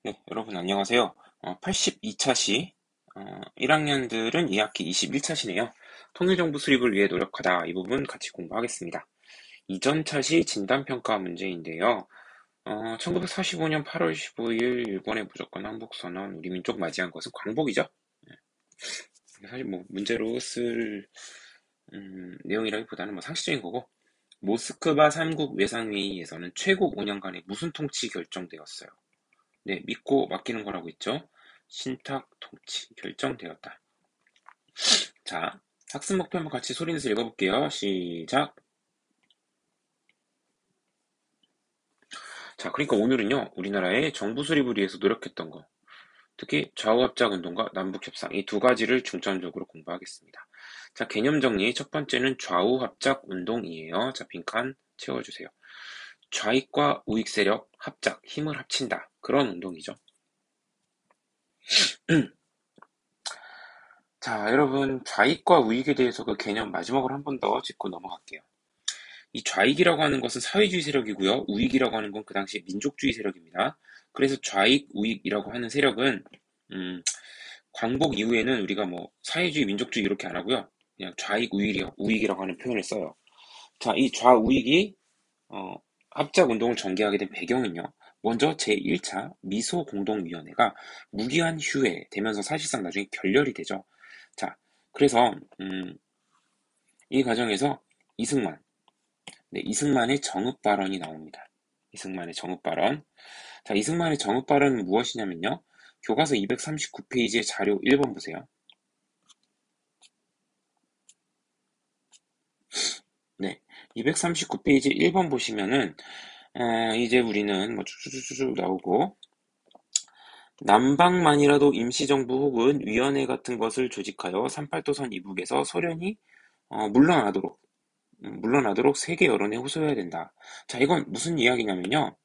네, 여러분 안녕하세요. 82차 시, 1학년들은 2학기 21차 시네요. 통일정부 수립을 위해 노력하다. 이 부분 같이 공부하겠습니다. 이전 차시 진단평가 문제인데요. 1945년 8월 15일 일본의 무조건 항복선언, 우리 민족 맞이한 것은 광복이죠. 네, 사실 뭐 문제로 쓸 내용이라기보다는 뭐 상식적인 거고, 모스크바 3국 외상회의에서는 최고 5년간의 무슨 통치 결정되었어요. 네, 믿고 맡기는 거라고 했죠. 신탁 통치 결정되었다. 자, 학습 목표 한번 같이 소리 내서 읽어볼게요. 시작. 자, 그러니까 오늘은요, 우리나라의 정부 수립을 위해서 노력했던 거, 특히 좌우합작 운동과 남북 협상 이 두 가지를 중점적으로 공부하겠습니다. 자, 개념 정리 첫 번째는 좌우합작 운동이에요. 자, 빈칸 채워주세요. 좌익과 우익 세력 합작, 힘을 합친다. 그런 운동이죠. 자, 여러분, 좌익과 우익에 대해서 그 개념 마지막으로 한 번 더 짚고 넘어갈게요. 이 좌익이라고 하는 것은 사회주의 세력이고요. 우익이라고 하는 건 그 당시 민족주의 세력입니다. 그래서 좌익, 우익이라고 하는 세력은 광복 이후에는 우리가 뭐 사회주의, 민족주의 이렇게 안 하고요. 그냥 좌익, 우익이라고 하는 표현을 써요. 자, 이 좌우익이 어, 합작 운동을 전개하게 된 배경은요. 먼저 제1차 미소공동위원회가 무기한 휴회되면서 사실상 나중에 결렬이 되죠. 자, 그래서 이 과정에서 이승만, 네, 이승만의 정읍 발언이 나옵니다. 이승만의 정읍 발언. 자, 이승만의 정읍 발언은 무엇이냐면요. 교과서 239페이지의 자료 1번 보세요. 네, 239페이지 1번 보시면은 이제 우리는 뭐 쭉쭉쭉쭉 나오고 남방만이라도 임시정부 혹은 위원회 같은 것을 조직하여 38도선 이북에서 소련이 물러나도록 세계 여론에 호소해야 된다. 자, 이건 무슨 이야기냐면요.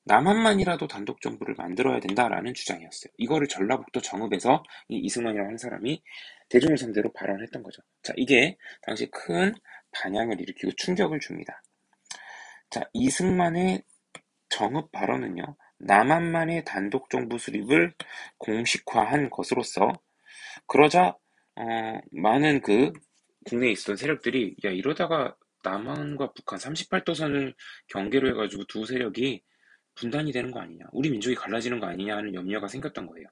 남한만이라도 단독 정부를 만들어야 된다라는 주장이었어요. 이거를 전라북도 정읍에서 이 이승만이라는 한 사람이 대중을 상대로 발언했던 거죠. 자, 이게 당시 큰 반향을 일으키고 충격을 줍니다. 자, 이승만의 정읍 발언은요, 남한만의 단독 정부 수립을 공식화한 것으로서 그러자 많은 그 국내에 있었던 세력들이 야 이러다가 남한과 북한 38도선을 경계로 해가지고 두 세력이 분단이 되는 거 아니냐, 우리 민족이 갈라지는 거 아니냐 하는 염려가 생겼던 거예요.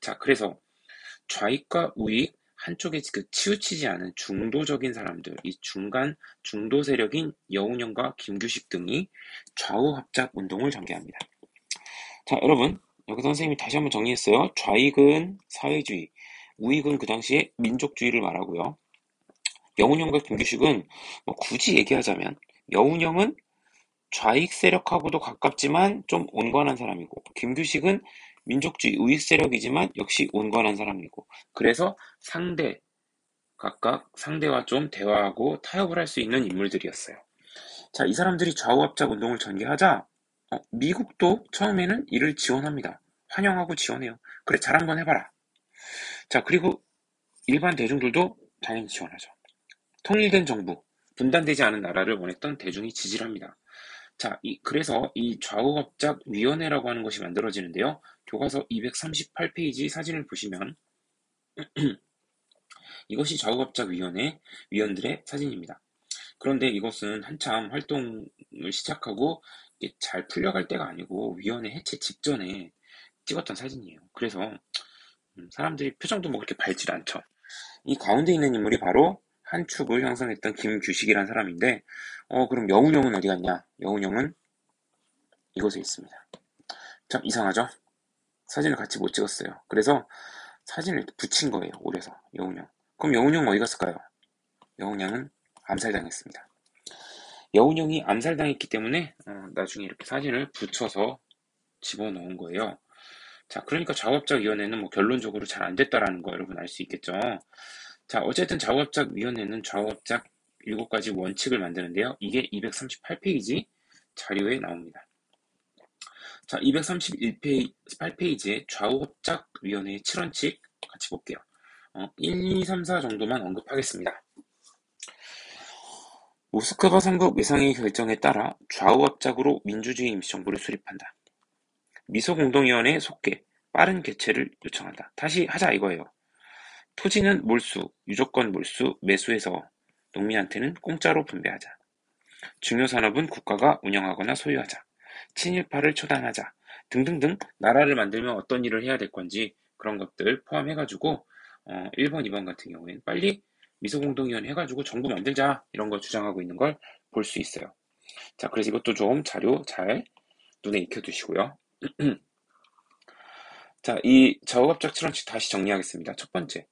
자, 그래서 좌익과 우익 한쪽에 그 치우치지 않은 중도적인 사람들, 이 중도 세력인 여운형과 김규식 등이 좌우 합작 운동을 전개합니다. 자, 여러분, 여기서 선생님이 다시 한번 정리했어요. 좌익은 사회주의, 우익은 그 당시에 민족주의를 말하고요. 여운형과 김규식은 뭐 굳이 얘기하자면 여운형은 좌익 세력하고도 가깝지만 좀 온건한 사람이고, 김규식은 민족주의 우익 세력이지만 역시 온건한 사람이고, 그래서 각각 상대와 좀 대화하고 타협을 할 수 있는 인물들이었어요. 자, 이 사람들이 좌우합작 운동을 전개하자 미국도 처음에는 이를 지원합니다. 환영하고 지원해요. 그래, 잘 한번 해봐라. 자, 그리고 일반 대중들도 당연히 지원하죠. 통일된 정부, 분단되지 않은 나라를 원했던 대중이 지지를 합니다. 자, 그래서 이 좌우합작위원회라고 하는 것이 만들어지는데요. 교과서 238페이지 사진을 보시면 이것이 좌우합작위원회 위원들의 사진입니다. 그런데 이것은 한참 활동을 시작하고 잘 풀려갈 때가 아니고 위원회 해체 직전에 찍었던 사진이에요. 그래서 사람들이 표정도 뭐 그렇게 밝지 않죠. 이 가운데 있는 인물이 바로 한 축을 형성했던 김규식이라는 사람인데 그럼 여운형은 어디 갔냐? 여운형은 이곳에 있습니다. 참 이상하죠? 사진을 같이 못 찍었어요. 그래서 사진을 붙인 거예요. 오래서 여운형. 그럼 여운형 어디 갔을까요? 여운형은 암살당했습니다. 여운형이 암살당했기 때문에 나중에 이렇게 사진을 붙여서 집어넣은 거예요. 자, 그러니까 좌우합작위원회는 뭐 결론적으로 잘 안 됐다라는 거 여러분 알 수 있겠죠. 자, 어쨌든 좌우합작위원회는 좌우합작 7가지 원칙을 만드는데요. 이게 238페이지 자료에 나옵니다. 자, 238페이지에 좌우합작위원회의 7원칙 같이 볼게요. 1, 2, 3, 4 정도만 언급하겠습니다. 모스크바 3국 외상회의 결정에 따라 좌우합작으로 민주주의 임시정부를 수립한다. 미소공동위원회에 속해 빠른 개최를 요청한다. 다시 하자 이거예요. 토지는 몰수, 유조건 몰수, 매수해서 농민한테는 공짜로 분배하자. 중요산업은 국가가 운영하거나 소유하자. 친일파를 처단하자. 등등등 나라를 만들면 어떤 일을 해야 될 건지 그런 것들 포함해가지고 1번, 2번 같은 경우에는 빨리 미소공동위원회 해가지고 정부 만들자 이런 걸 주장하고 있는 걸 볼 수 있어요. 자, 그래서 이것도 좀 자료 잘 눈에 익혀두시고요. 자, 이 좌우합작 실현칙 다시 정리하겠습니다. 첫 번째,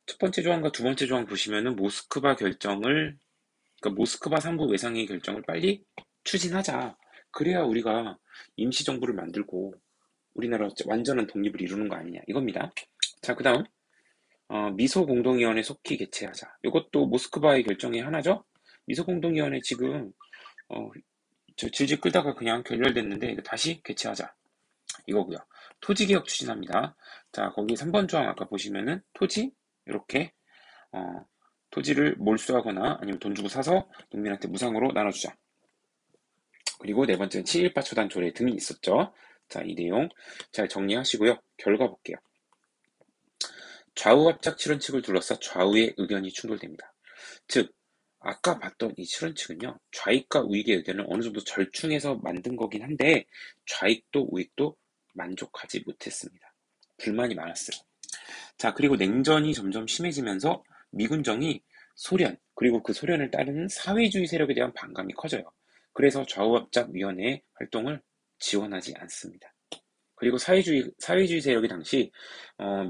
첫 번째 조항과 두 번째 조항 보시면은 모스크바 결정을, 그러니까 모스크바 상부 외상회의 결정을 빨리 추진하자. 그래야 우리가 임시정부를 만들고 우리나라 완전한 독립을 이루는 거 아니냐 이겁니다. 자, 그 다음 미소공동위원회 속히 개최하자. 이것도 모스크바의 결정의 하나죠. 미소공동위원회 지금 질질 끌다가 그냥 결렬됐는데 다시 개최하자 이거고요. 토지개혁 추진합니다. 자, 거기 3번 조항 아까 보시면은 토지 이렇게 토지를 몰수하거나 아니면 돈 주고 사서 농민한테 무상으로 나눠주자. 그리고 네 번째는 친일파 처단 조례 등이 있었죠. 자, 이 내용 잘 정리하시고요. 결과 볼게요. 좌우합작 실현칙을 둘러싸 좌우의 의견이 충돌됩니다. 즉, 아까 봤던 이 실현칙은요, 좌익과 우익의 의견을 어느 정도 절충해서 만든 거긴 한데, 좌익도 우익도 만족하지 못했습니다. 불만이 많았어요. 자, 그리고 냉전이 점점 심해지면서 미군정이 소련, 그리고 그 소련을 따르는 사회주의 세력에 대한 반감이 커져요. 그래서 좌우합작위원회의 활동을 지원하지 않습니다. 그리고 사회주의 세력이 당시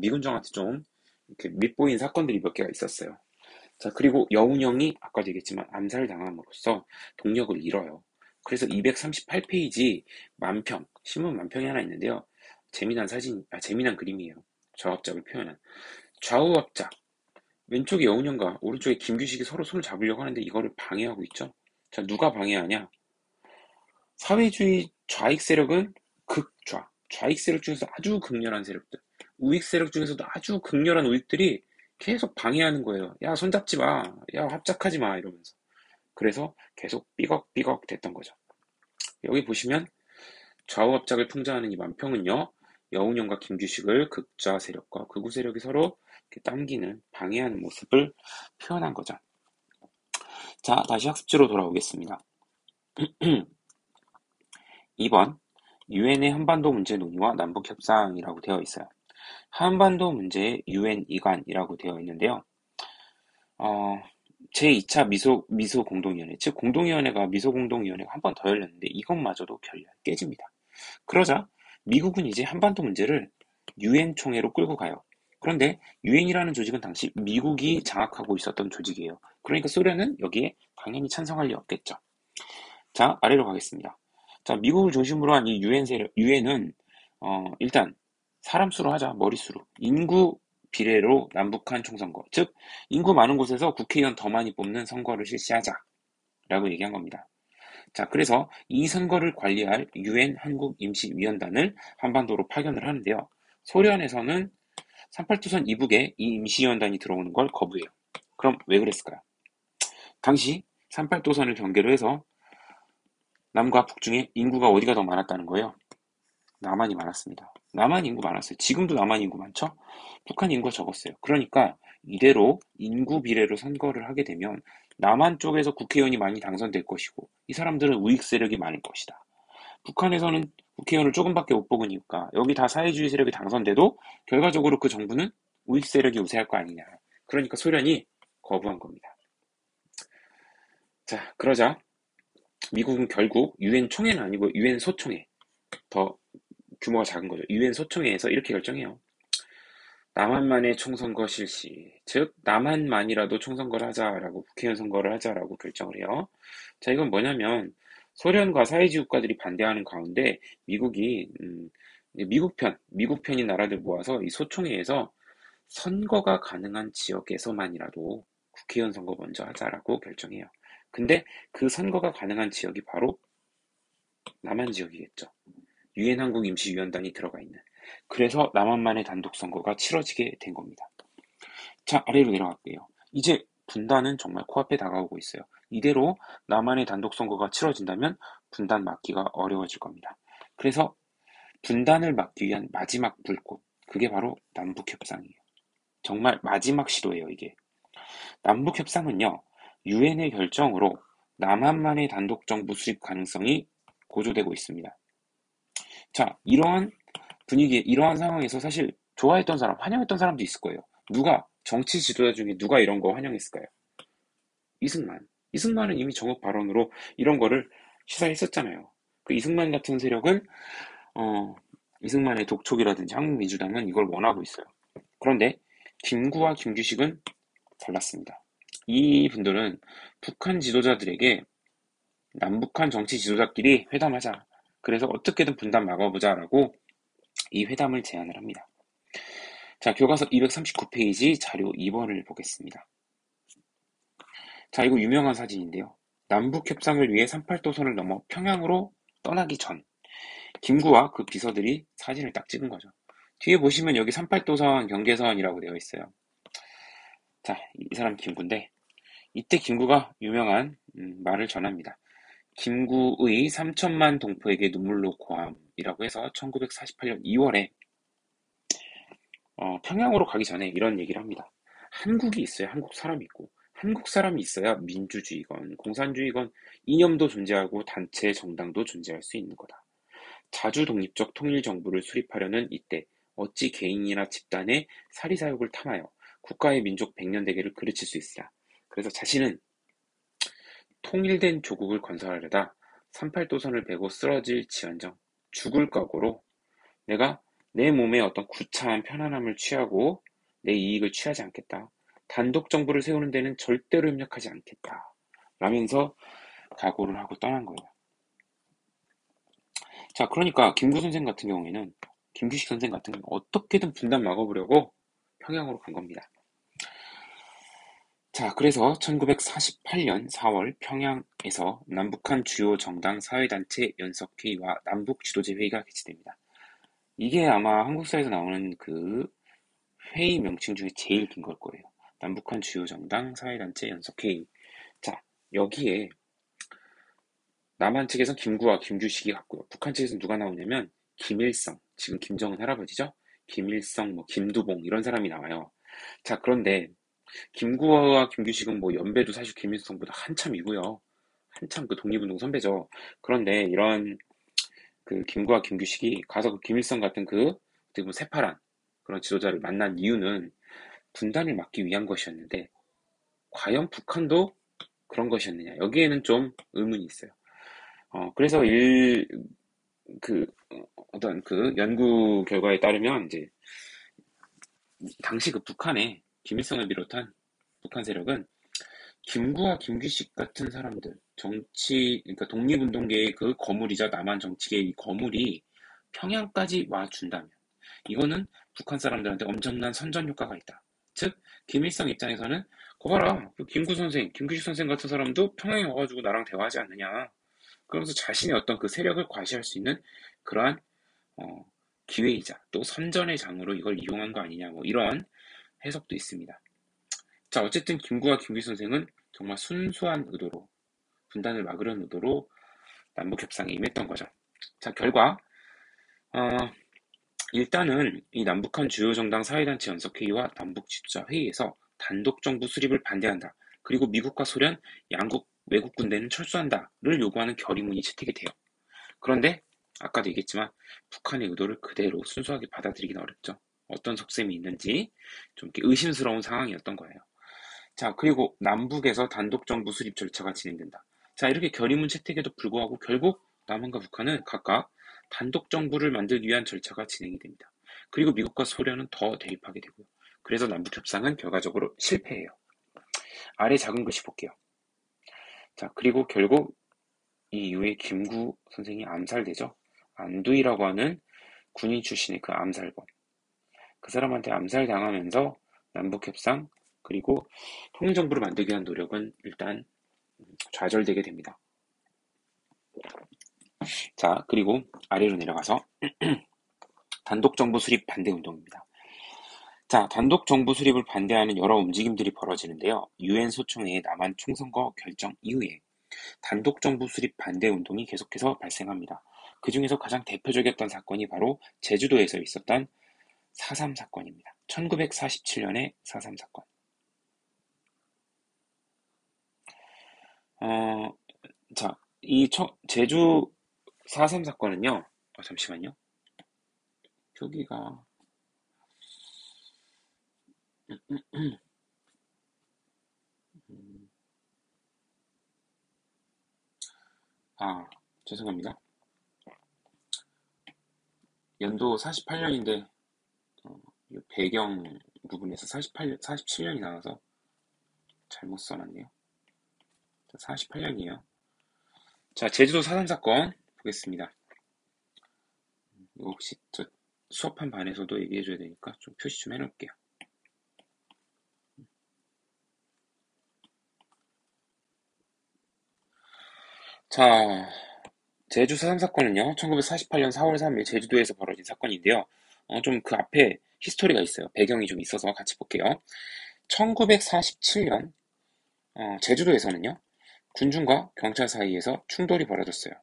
미군정한테 좀 이렇게 밉보인 사건들이 몇 개가 있었어요. 자, 그리고 여운형이 아까도 얘기했지만 암살당함으로써 동력을 잃어요. 그래서 238페이지 만평, 신문 만평이 하나 있는데요. 재미난 그림이에요. 좌우합작을 표현한. 좌우합작. 왼쪽에 여운형과 오른쪽에 김규식이 서로 손을 잡으려고 하는데 이거를 방해하고 있죠. 자, 누가 방해하냐? 사회주의 좌익 세력은 극좌. 좌익 세력 중에서 아주 극렬한 세력들. 우익 세력 중에서도 아주 극렬한 우익들이 계속 방해하는 거예요. 야, 손잡지 마. 야, 합작하지 마. 이러면서. 그래서 계속 삐걱삐걱 됐던 거죠. 여기 보시면 좌우합작을 풍자하는 이 만평은요. 여운형과 김규식을 극좌 세력과 극우 세력이 서로 이렇게 당기는, 방해하는 모습을 표현한 거죠. 자, 다시 학습지로 돌아오겠습니다. 2번 유엔의 한반도 문제 논의와 남북 협상이라고 되어 있어요. 한반도 문제의 유엔 이관이라고 되어 있는데요. 제2차 미소 공동위원회, 즉 공동위원회가 미소 공동위원회가 한 번 더 열렸는데 이것마저도 깨집니다. 그러자 미국은 이제 한반도 문제를 유엔 총회로 끌고 가요. 그런데 유엔이라는 조직은 당시 미국이 장악하고 있었던 조직이에요. 그러니까 소련은 여기에 당연히 찬성할 리 없겠죠. 자, 아래로 가겠습니다. 자, 미국을 중심으로 한 이 유엔은 일단 사람 수로 하자, 머릿수로. 인구 비례로 남북한 총선거. 즉, 인구 많은 곳에서 국회의원 더 많이 뽑는 선거를 실시하자. 라고 얘기한 겁니다. 자, 그래서 이 선거를 관리할 유엔 한국임시위원단을 한반도로 파견을 하는데요. 소련에서는 38도선 이북에 이 임시위원단이 들어오는 걸 거부해요. 그럼 왜 그랬을까요? 당시 38도선을 경계로 해서 남과 북 중에 인구가 어디가 더 많았다는 거예요? 남한이 많았습니다. 남한 인구 많았어요. 지금도 남한 인구 많죠? 북한 인구가 적었어요. 그러니까 이대로 인구 비례로 선거를 하게 되면 남한 쪽에서 국회의원이 많이 당선될 것이고 이 사람들은 우익 세력이 많을 것이다. 북한에서는 국회의원을 조금밖에 못 뽑으니까 여기 다 사회주의 세력이 당선돼도 결과적으로 그 정부는 우익 세력이 우세할 거 아니냐. 그러니까 소련이 거부한 겁니다. 자, 그러자 미국은 결국 유엔 총회는 아니고 유엔 소총회, 더 규모가 작은 거죠. 유엔 소총회에서 이렇게 결정해요. 남한만의 총선거 실시, 즉 남한만이라도 총선거를 하자라고 국회의원 선거를 하자라고 결정을 해요. 자, 이건 뭐냐면 소련과 사회주의 국가들이 반대하는 가운데 미국이 미국 편인 나라들 모아서 이 소총회에서 선거가 가능한 지역에서만이라도 국회의원 선거 먼저 하자라고 결정해요. 근데 그 선거가 가능한 지역이 바로 남한 지역이겠죠. 유엔 한국 임시위원단이 들어가 있는. 그래서 남한만의 단독 선거가 치러지게 된 겁니다. 자, 아래로 내려갈게요. 이제 분단은 정말 코앞에 다가오고 있어요. 이대로 남한의 단독 선거가 치러진다면 분단 막기가 어려워질 겁니다. 그래서 분단을 막기 위한 마지막 불꽃, 그게 바로 남북협상이에요. 정말 마지막 시도예요, 이게. 남북협상은요, 유엔의 결정으로 남한만의 단독정부 수립 가능성이 고조되고 있습니다. 자, 이러한 분위기, 이러한 상황에서 사실 좋아했던 사람, 환영했던 사람도 있을 거예요. 누가, 정치 지도자 중에 누가 이런 거 환영했을까요? 이승만. 이승만은 이미 정읍 발언으로 이런 거를 시사했었잖아요. 그 이승만 같은 세력은, 어, 이승만의 독촉이라든지 한국민주당은 이걸 원하고 있어요. 그런데 김구와 김규식은 달랐습니다. 이 분들은 북한 지도자들에게 남북한 정치 지도자끼리 회담하자. 그래서 어떻게든 분단 막아보자라고 이 회담을 제안을 합니다. 자, 교과서 239페이지 자료 2번을 보겠습니다. 자, 이거 유명한 사진인데요. 남북 협상을 위해 38도선을 넘어 평양으로 떠나기 전 김구와 그 비서들이 사진을 딱 찍은 거죠. 뒤에 보시면 여기 38도선 경계선이라고 되어 있어요. 자, 이 사람 김구인데 이때 김구가 유명한 말을 전합니다. 김구의 3천만 동포에게 눈물로 고함이라고 해서 1948년 2월에 평양으로 가기 전에 이런 얘기를 합니다. 한국이 있어야 한국 사람이 있고 한국 사람이 있어야 민주주의건 공산주의건 이념도 존재하고 단체 정당도 존재할 수 있는 거다. 자주 독립적 통일정부를 수립하려는 이때 어찌 개인이나 집단의 사리사욕을 탐하여 국가의 민족 백년대계를 그르칠 수 있으랴. 그래서 자신은 통일된 조국을 건설하려다 38도선을 베고 쓰러질 지언정 죽을 각오로 내가 내 몸에 어떤 구차한 편안함을 취하고 내 이익을 취하지 않겠다. 단독 정부를 세우는 데는 절대로 협력하지 않겠다. 라면서 각오를 하고 떠난 거예요. 자, 그러니까 김구 선생 같은 경우에는 김규식 선생 같은 경우는 어떻게든 분단 막아보려고 평양으로 간 겁니다. 자, 그래서 1948년 4월 평양에서 남북한 주요 정당 사회단체 연석회의와 남북 지도제 회의가 개최됩니다. 이게 아마 한국사에서 나오는 그 회의 명칭 중에 제일 긴 걸 거예요. 남북한 주요 정당 사회단체 연석회의. 자, 여기에 남한 측에선 김구와 김규식이 갔고요. 북한 측에서는 누가 나오냐면 김일성, 지금 김정은 할아버지죠? 김일성, 김두봉 이런 사람이 나와요. 자, 그런데 김구와 김규식은 연배도 사실 김일성보다 한참이고요. 한참 그 독립운동 선배죠. 그런데 이런 그 김구와 김규식이 가서 그 김일성 같은 그 어떻게 보면 새파란 그런 지도자를 만난 이유는 분단을 막기 위한 것이었는데 과연 북한도 그런 것이었느냐? 여기에는 좀 의문이 있어요. 그래서 어떤 그 연구 결과에 따르면 이제 당시 그 북한에 김일성을 비롯한 북한 세력은 김구와 김규식 같은 사람들, 그러니까 독립운동계의 그 거물이자 남한 정치계의 이 거물이 평양까지 와준다면, 이거는 북한 사람들한테 엄청난 선전 효과가 있다. 즉, 김일성 입장에서는, 거 봐라, 그 김구 선생, 김규식 선생 같은 사람도 평양에 와가지고 나랑 대화하지 않느냐. 그러면서 자신의 어떤 그 세력을 과시할 수 있는 그러한, 어, 기회이자 또 선전의 장으로 이걸 이용한 거 아니냐, 이런 해석도 있습니다. 자, 어쨌든 김구와 김규 선생은 정말 순수한 의도로, 분단을 막으려는 의도로 남북협상에 임했던 거죠. 자, 결과, 어, 일단은 이 남북한 주요 정당 사회단체 연석회의와 남북지도자 회의에서 단독정부 수립을 반대한다. 그리고 미국과 소련, 양국 외국 군대는 철수한다를 요구하는 결의문이 채택이 돼요. 그런데 아까도 얘기했지만 북한의 의도를 그대로 순수하게 받아들이기는 어렵죠. 어떤 속셈이 있는지 좀 이렇게 의심스러운 상황이었던 거예요. 자, 그리고 남북에서 단독정부 수립 절차가 진행된다. 자, 이렇게 결의문 채택에도 불구하고 결국 남한과 북한은 각각 단독정부를 만들기 위한 절차가 진행이 됩니다. 그리고 미국과 소련은 더 대립하게 되고요. 그래서 남북협상은 결과적으로 실패해요. 아래 작은 글씨 볼게요. 자, 그리고 결국 이 이후에 김구 선생이 암살되죠. 안두희라고 하는 군인 출신의 그 암살범. 그 사람한테 암살당하면서 남북협상 그리고 통일정부를 만들기 위한 노력은 일단 좌절되게 됩니다. 자, 그리고 아래로 내려가서 단독정부 수립 반대 운동입니다. 자, 단독정부 수립을 반대하는 여러 움직임들이 벌어지는데요. 유엔 소총회의 남한 총선거 결정 이후에 단독정부 수립 반대 운동이 계속해서 발생합니다. 그 중에서 가장 대표적이었던 사건이 바로 제주도에서 있었던 4.3 사건입니다. 1947년의 4.3 사건. 어, 자, 제주 4.3 사건은요, 잠시만요. 표기가, 음, 죄송합니다. 연도 48년인데, 배경 부분에서 47년이 나와서 잘못 써놨네요. 48년이에요. 자, 제주도 4.3 사건 보겠습니다. 이거 혹시 저 수업한 반에서도 얘기해줘야 되니까 좀 표시 좀 해놓을게요. 자, 제주 4.3 사건은요, 1948년 4월 3일 제주도에서 벌어진 사건인데요. 좀 그 앞에 히스토리가 있어요. 배경이 좀 있어서 같이 볼게요. 1947년, 제주도에서는요, 군중과 경찰 사이에서 충돌이 벌어졌어요.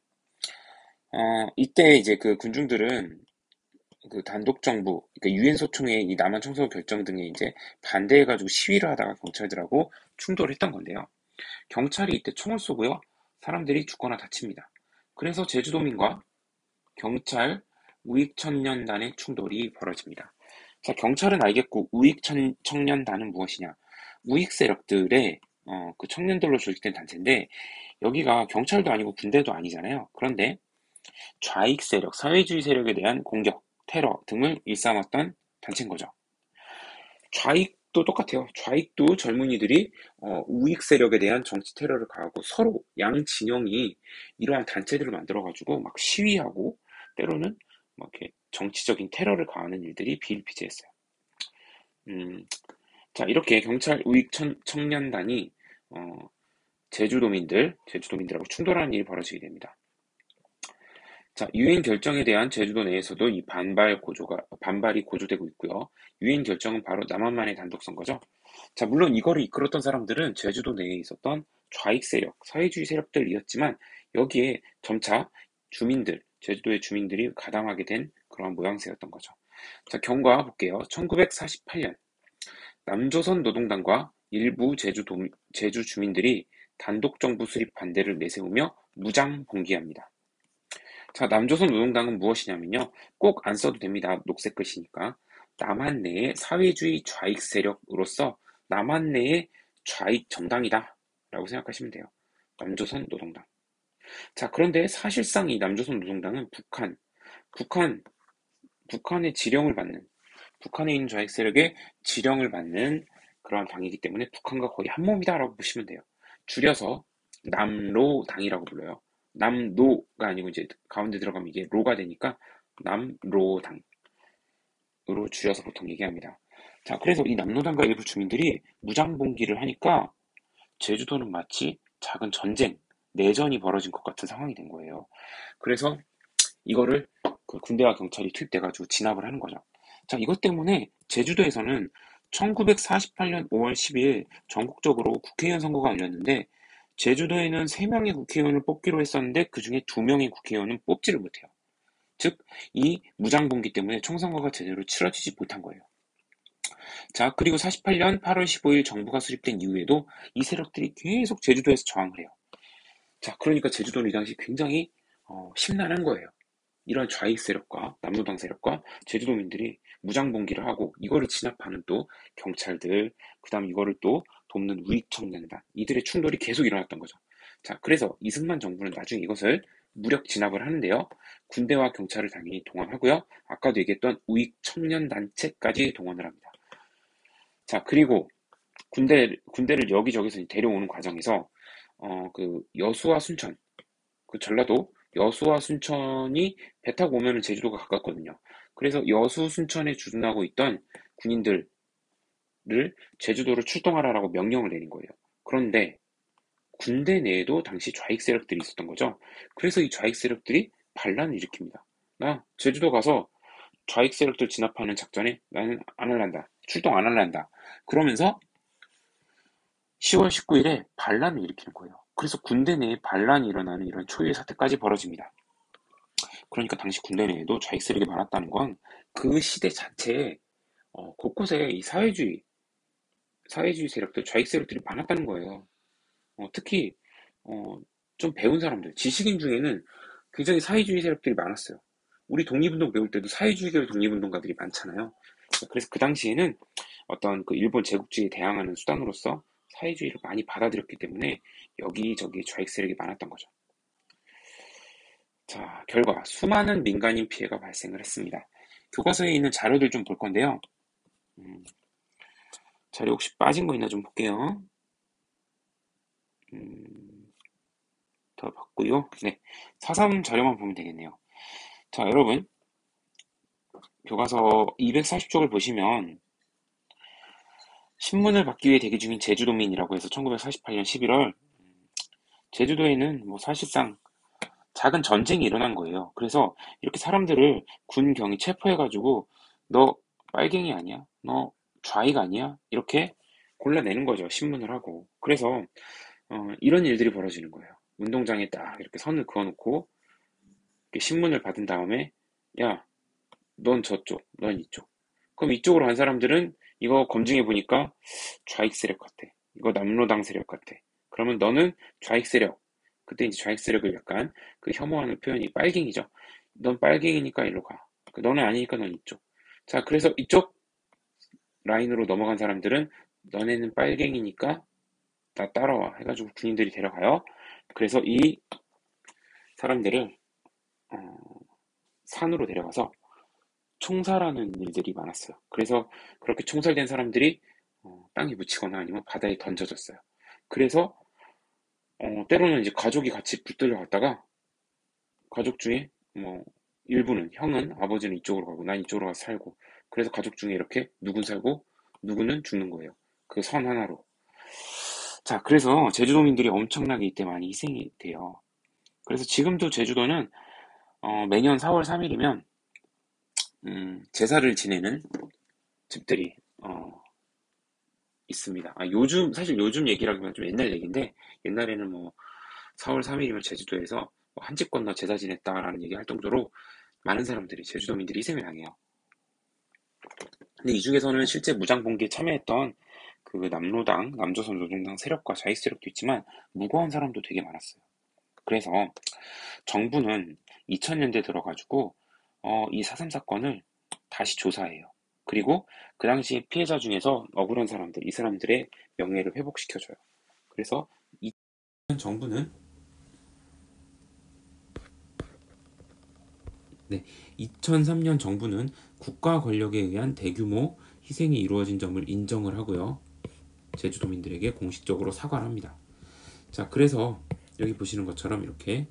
이때 이제 그 군중들은 그 단독 정부, 그러니까 유엔 소총의 이 남한 청소 결정 등에 이제 반대해가지고 시위를 하다가 경찰들하고 충돌을 했던 건데요. 경찰이 이때 총을 쏘고요. 사람들이 죽거나 다칩니다. 그래서 제주도민과 경찰 우익청년단의 충돌이 벌어집니다. 자, 경찰은 알겠고 우익청년단은 무엇이냐? 우익 세력들의 그 청년들로 조직된 단체인데 여기가 경찰도 아니고 군대도 아니잖아요. 그런데 좌익 세력, 사회주의 세력에 대한 공격, 테러 등을 일삼았던 단체인 거죠. 좌익도 똑같아요. 좌익도 젊은이들이 우익 세력에 대한 정치 테러를 가하고 서로 양 진영이 이러한 단체들을 만들어가지고 막 시위하고 때로는 막 이렇게 정치적인 테러를 가하는 일들이 비일비재했어요. 자, 이렇게 경찰 우익 청년단이 제주도민들하고 충돌하는 일이 벌어지게 됩니다. 자, 유엔 결정에 대한 제주도 내에서도 이 반발이 고조되고 있고요. 유엔 결정은 바로 남한만의 단독 선거죠. 자, 물론 이거를 이끌었던 사람들은 제주도 내에 있었던 좌익 세력, 사회주의 세력들이었지만 여기에 점차 제주도의 주민들이 가담하게 된 그런 모양새였던 거죠. 자, 경과 볼게요. 1948년 남조선 노동당과 일부 제주 주민들이 단독 정부 수립 반대를 내세우며 무장 봉기합니다. 자, 남조선 노동당은 무엇이냐면요. 꼭 안 써도 됩니다. 녹색 글씨니까. 남한 내의 사회주의 좌익 세력으로서 남한 내의 좌익 정당이다. 라고 생각하시면 돼요. 남조선 노동당. 자, 그런데 사실상 이 남조선 노동당은 북한의 지령을 받는, 북한에 있는 좌익 세력의 지령을 받는 그러한 당이기 때문에 북한과 거의 한 몸이다라고 보시면 돼요. 줄여서 남로당이라고 불러요. 남노가 아니고 이제 가운데 들어가면 이게 로가 되니까 남로당으로 줄여서 보통 얘기합니다. 자, 그래서 이 남로당과 일부 주민들이 무장봉기를 하니까 제주도는 마치 작은 전쟁, 내전이 벌어진 것 같은 상황이 된 거예요. 그래서 이거를 그 군대와 경찰이 투입돼가지고 진압을 하는 거죠. 자, 이것 때문에 제주도에서는 1948년 5월 10일 전국적으로 국회의원 선거가 열렸는데 제주도에는 3명의 국회의원을 뽑기로 했었는데 그중에 2명의 국회의원은 뽑지를 못해요. 즉, 이 무장봉기 때문에 총선거가 제대로 치러지지 못한 거예요. 자, 그리고 48년 8월 15일 정부가 수립된 이후에도 이 세력들이 계속 제주도에서 저항을 해요. 자, 그러니까 제주도는 이 당시 굉장히 심란한 거예요. 이런 좌익 세력과 남로당 세력과 제주도민들이 무장봉기를 하고 이거를 진압하는 또 경찰들, 그다음 이거를 또 돕는 우익 청년단, 이들의 충돌이 계속 일어났던 거죠. 자, 그래서 이승만 정부는 나중에 이것을 무력 진압을 하는데요. 군대와 경찰을 당연히 동원하고요. 아까도 얘기했던 우익 청년 단체까지 동원을 합니다. 자, 그리고 군대를 여기저기서 데려오는 과정에서 그 여수와 순천, 그 전라도 여수와 순천이 배 타고 오면은 제주도가 가깝거든요. 그래서 여수, 순천에 주둔하고 있던 군인들을 제주도로 출동하라라고 명령을 내린 거예요. 그런데 군대 내에도 당시 좌익 세력들이 있었던 거죠. 그래서 이 좌익 세력들이 반란을 일으킵니다. 나 제주도 가서 좌익 세력들 진압하는 작전에 나는 안 할란다. 출동 안 할란다. 그러면서 10월 19일에 반란을 일으키는 거예요. 그래서 군대 내에 반란이 일어나는 이런 초유의 사태까지 벌어집니다. 그러니까 당시 군대 내에도 좌익 세력이 많았다는 건 그 시대 자체에 곳곳에 이 사회주의 세력들, 좌익 세력들이 많았다는 거예요. 특히 어, 좀 배운 사람들, 지식인 중에는 굉장히 사회주의 세력들이 많았어요. 우리 독립운동 배울 때도 사회주의계 독립운동가들이 많잖아요. 그래서 그 당시에는 어떤 그 일본 제국주의에 대항하는 수단으로서 사회주의를 많이 받아들였기 때문에 여기저기 좌익 세력이 많았던 거죠. 자, 결과 수많은 민간인 피해가 발생을 했습니다. 교과서에 있는 자료들 좀 볼 건데요. 자료 혹시 빠진 거 있나 좀 볼게요. 더 봤고요. 네, 사삼 자료만 보면 되겠네요. 자, 여러분, 교과서 240쪽을 보시면 신문을 받기 위해 대기 중인 제주도민이라고 해서 1948년 11월 제주도에는 뭐 사실상 작은 전쟁이 일어난 거예요. 그래서 이렇게 사람들을 군경이 체포해가지고 너 빨갱이 아니야? 너 좌익 아니야? 이렇게 골라내는 거죠. 신문을 하고. 그래서 이런 일들이 벌어지는 거예요. 운동장에 딱 이렇게 선을 그어놓고 이렇게 신문을 받은 다음에 야, 넌 저쪽, 넌 이쪽. 그럼 이쪽으로 간 사람들은 이거 검증해 보니까 좌익 세력 같아. 이거 남로당 세력 같아. 그러면 너는 좌익 세력. 그때 이제 좌익 세력을 약간 그 혐오하는 표현이 빨갱이죠. 넌 빨갱이니까 일로 가. 너는 아니니까 넌 이쪽. 자, 그래서 이쪽 라인으로 넘어간 사람들은 너네는 빨갱이니까 나 따라와 해가지고 군인들이 데려가요. 그래서 이 사람들을 어, 산으로 데려가서 총살하는 일들이 많았어요. 그래서 그렇게 총살된 사람들이 땅에 묻히거나 아니면 바다에 던져졌어요. 그래서 때로는 이제 가족이 같이 붙들려 갔다가 가족 중에 뭐 일부는 형은 아버지는 이쪽으로 가고 난 이쪽으로 가서 살고 그래서 가족 중에 이렇게 누군 살고 누구는 죽는 거예요. 그 선 하나로. 자, 그래서 제주도민들이 엄청나게 이때 많이 희생이 돼요. 그래서 지금도 제주도는 매년 4월 3일이면 제사를 지내는 집들이 있습니다. 요즘 사실 요즘 얘기라기보다 좀 옛날 얘기인데 옛날에는 뭐 4월 3일이면 제주도에서 한 집 건너 제사 지냈다라는 얘기 할 정도로 많은 사람들이 제주도민들이 희생을 당해요. 근데 이 중에서는 실제 무장봉기에 참여했던 그 남로당, 남조선 노동당 세력과 좌익 세력도 있지만 무고한 사람도 되게 많았어요. 그래서 정부는 2000년대 들어가지고 이 4.3 사건을 다시 조사해요. 그리고 그 당시 피해자 중에서 억울한 사람들, 이 사람들의 명예를 회복시켜줘요. 그래서 정부는 네, 2003년 정부는 국가 권력에 의한 대규모 희생이 이루어진 점을 인정을 하고요. 제주도민들에게 공식적으로 사과를 합니다. 자, 그래서 여기 보시는 것처럼 이렇게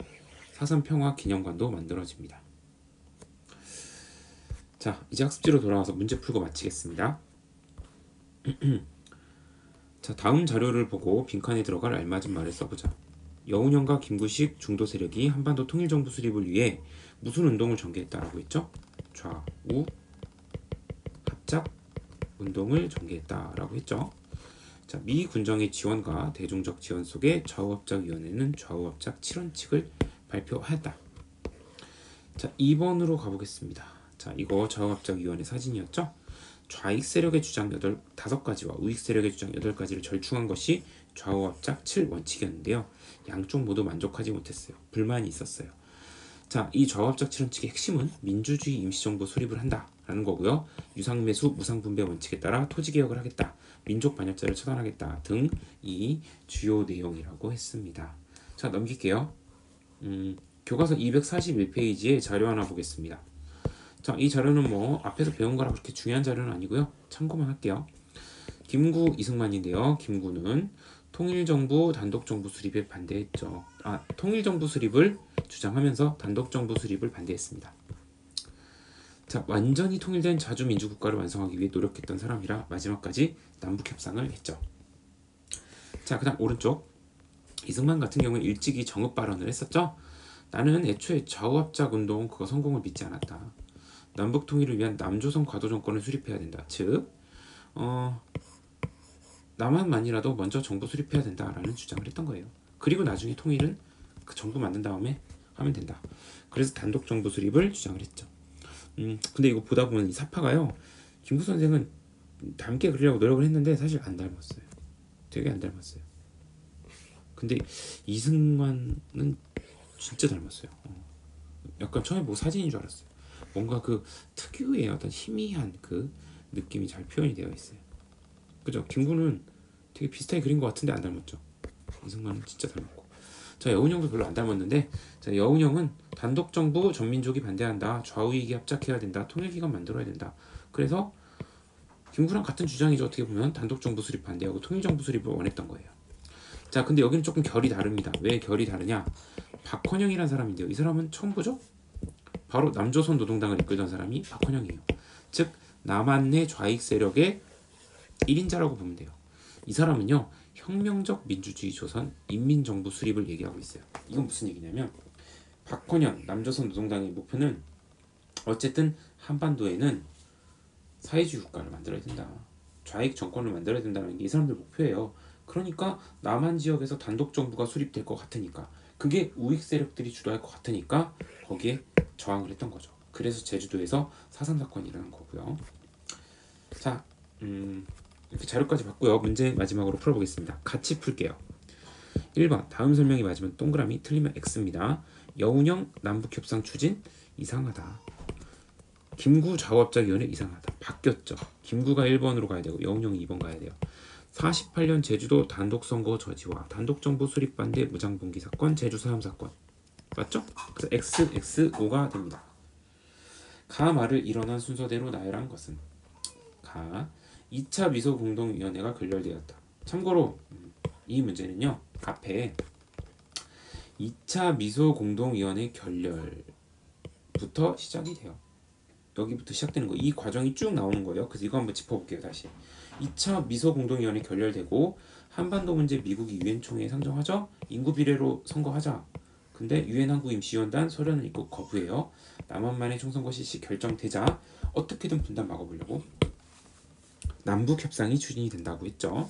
4.3 평화 기념관도 만들어집니다. 자, 이제 학습지로 돌아와서 문제 풀고 마치겠습니다. 자, 다음 자료를 보고 빈칸에 들어갈 알맞은 말을 써보자. 여운형과 김구식 중도 세력이 한반도 통일정부 수립을 위해 무슨 운동을 전개했다라고 했죠? 좌우 합작 운동을 전개했다라고 했죠. 자, 미 군정의 지원과 대중적 지원 속에 좌우합작위원회는 좌우합작 7원칙을 발표하였다. 자, 2번으로 가보겠습니다. 자, 이거 좌우합작위원회 사진이었죠? 좌익 세력의 주장 5가지와 우익 세력의 주장 8가지를 절충한 것이 좌우합작 7원칙이었는데요. 양쪽 모두 만족하지 못했어요. 불만이 있었어요. 자, 이 좌우합작 7원칙의 핵심은 민주주의 임시정부 수립을 한다라는 거고요. 유상매수 무상분배 원칙에 따라 토지개혁을 하겠다. 민족 반역자를 처단하겠다 등 이 주요 내용이라고 했습니다. 자, 넘길게요. 교과서 241페이지에 자료 하나 보겠습니다. 자, 이 자료는 뭐 앞에서 배운 거라 그렇게 중요한 자료는 아니고요. 참고만 할게요. 김구 이승만인데요. 김구는 통일정부 단독정부 수립에 반대했죠. 통일정부 수립을 주장하면서 단독정부 수립을 반대했습니다. 자, 완전히 통일된 자주민주국가를 완성하기 위해 노력했던 사람이라 마지막까지 남북협상을 했죠. 자, 그 다음 오른쪽 이승만 같은 경우는 일찍이 정읍 발언을 했었죠. 나는 애초에 좌우합작 운동 그거 성공을 믿지 않았다. 남북 통일을 위한 남조선 과도 정권을 수립해야 된다. 즉 남한만이라도 먼저 정부 수립해야 된다라는 주장을 했던 거예요. 그리고 나중에 통일은 그 정부 만든 다음에 하면 된다. 그래서 단독 정부 수립을 주장을 했죠. 근데 이거 보다 보면 이 사파가요, 김구 선생은 닮게 그리려고 노력을 했는데 사실 안 닮았어요. 되게 안 닮았어요. 근데 이승만은 진짜 닮았어요. 약간 처음에 뭐 사진인 줄 알았어요. 뭔가 그 특유의 어떤 희미한 그 느낌이 잘 표현이 되어 있어요. 그죠? 김구는 되게 비슷하게 그린 것 같은데 안 닮았죠. 이승만은 진짜 닮았고. 자, 여운형도 별로 안 닮았는데, 자, 여운형은 단독 정부 전민족이 반대한다. 좌우익이 합작해야 된다. 통일기관 만들어야 된다. 그래서 김구랑 같은 주장이죠. 어떻게 보면 단독 정부 수립 반대하고 통일 정부 수립을 원했던 거예요. 자, 근데 여기는 조금 결이 다릅니다. 왜 결이 다르냐? 박헌영이라는 사람인데요. 이 사람은 처음 보죠? 바로 남조선 노동당을 이끌던 사람이 박헌영이에요. 즉 남한내 좌익 세력의 1인자라고 보면 돼요. 이 사람은요, 혁명적 민주주의 조선 인민정부 수립을 얘기하고 있어요. 이건 무슨 얘기냐면, 박헌영 남조선 노동당의 목표는 어쨌든 한반도에는 사회주의 국가를 만들어야 된다. 좌익 정권을 만들어야 된다는 게 이 사람들 목표예요. 그러니까 남한 지역에서 단독 정부가 수립될 것 같으니까, 그게 우익 세력들이 주도할 것 같으니까 거기에 저항을 했던 거죠. 그래서 제주도에서 4.3 사건이 일어난 거고요. 자, 이렇게 자료까지 봤고요. 문제 마지막으로 풀어보겠습니다. 같이 풀게요. 1번 다음 설명이 맞으면 동그라미, 틀리면 X입니다. 여운형 남북협상 추진 이상하다. 김구 좌우합작위원회 이상하다. 바뀌었죠. 김구가 1번으로 가야 되고 여운형이 2번 가야 돼요. 48년 제주도 단독선거 저지와 단독정부 수립 반대 무장봉기 사건, 제주 서암 사건. 맞죠? 그래서 X, X, O가 됩니다. 가 말을 일어난 순서대로 나열한 것은 가 2차 미소공동위원회가 결렬되었다. 참고로 이 문제는요, 앞에 2차 미소공동위원회 결렬부터 시작이 돼요. 여기부터 시작되는 거, 이 과정이 쭉 나오는 거예요. 그래서 이거 한번 짚어볼게요. 다시 2차 미소공동위원회 결렬되고 한반도 문제 미국이 유엔 총회에 상정하죠. 인구 비례로 선거하자. 근데 유엔 한국 임시위원단 소련은 입국 거부해요. 남한만의 총선거 실시 결정되자 어떻게든 분단 막아보려고 남북 협상이 추진이 된다고 했죠.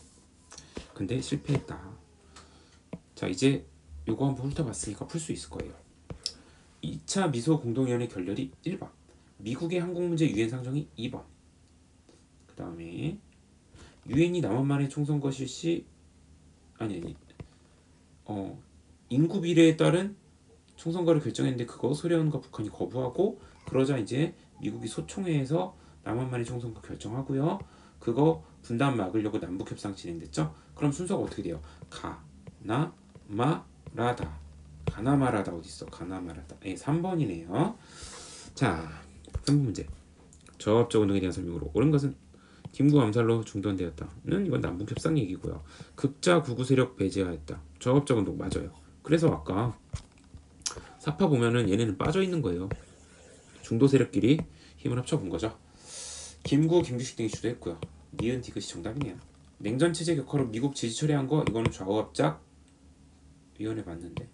근데 실패했다. 자, 이제 요거 한번 훑어봤으니까 풀 수 있을 거예요. 2차 미소 공동위원회 결렬이 1번, 미국의 한국 문제 유엔 상정이 2번, 그 다음에 유엔이 남한만의 총선거 실시 인구 비례에 따른 총선거를 결정했는데 그거 소련과 북한이 거부하고, 그러자 이제 미국이 소총회에서 남한만의 총선거 결정하고요. 그거 분단 막으려고 남북 협상 진행됐죠. 그럼 순서가 어떻게 돼요? 가나마라다. 가나마라다 어디 있어? 가나마라다. 3번이네요. 자, 3번 문제. 저합적 운동에 대한 설명으로 옳은 것은 김구 암살로 중단되었다는 이건 남북 협상 얘기고요. 극자 구구 세력 배제하였다. 저합적 운동 맞아요. 그래서 아까 사파 보면은 얘네는 빠져 있는 거예요. 중도 세력끼리 힘을 합쳐 본 거죠. 김구, 김규식 등이 주도했고요. 니은 디귿이 정답이네요. 냉전 체제 격화로 미국 지지 철회한 거, 이거는 좌우합작 위원회 맞는데.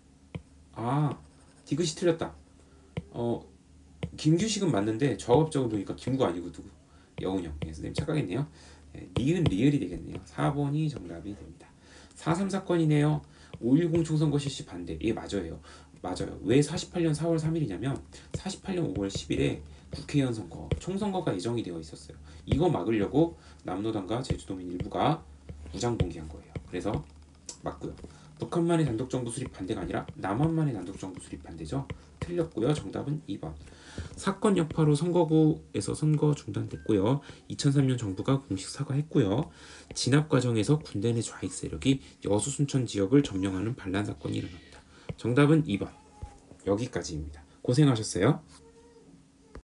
디귿이 틀렸다. 김규식은 맞는데 좌우합작은 보니까 김구 아니고 누구? 여운형. 선생님 착각했네요. 니은 리을이 되겠네요. 4번이 정답이 됩니다. 4.3 사건이네요. 5.10 총선거 실시 반대. 예, 맞아요. 왜 48년 4월 3일이냐면 48년 5월 10일에 국회의원 선거, 총선거가 예정이 되어 있었어요. 이거 막으려고 남노당과 제주도민 일부가 무장봉기한 거예요. 그래서 맞고요. 북한만의 단독정부 수립 반대가 아니라 남한만의 단독정부 수립 반대죠. 틀렸고요. 정답은 2번. 사건 여파로 선거구에서 선거 중단됐고요. 2003년 정부가 공식 사과했고요. 진압 과정에서 군대 내 좌익 세력이 여수 순천 지역을 점령하는 반란 사건이 일어납니다. 정답은 2번. 여기까지입니다. 고생하셨어요.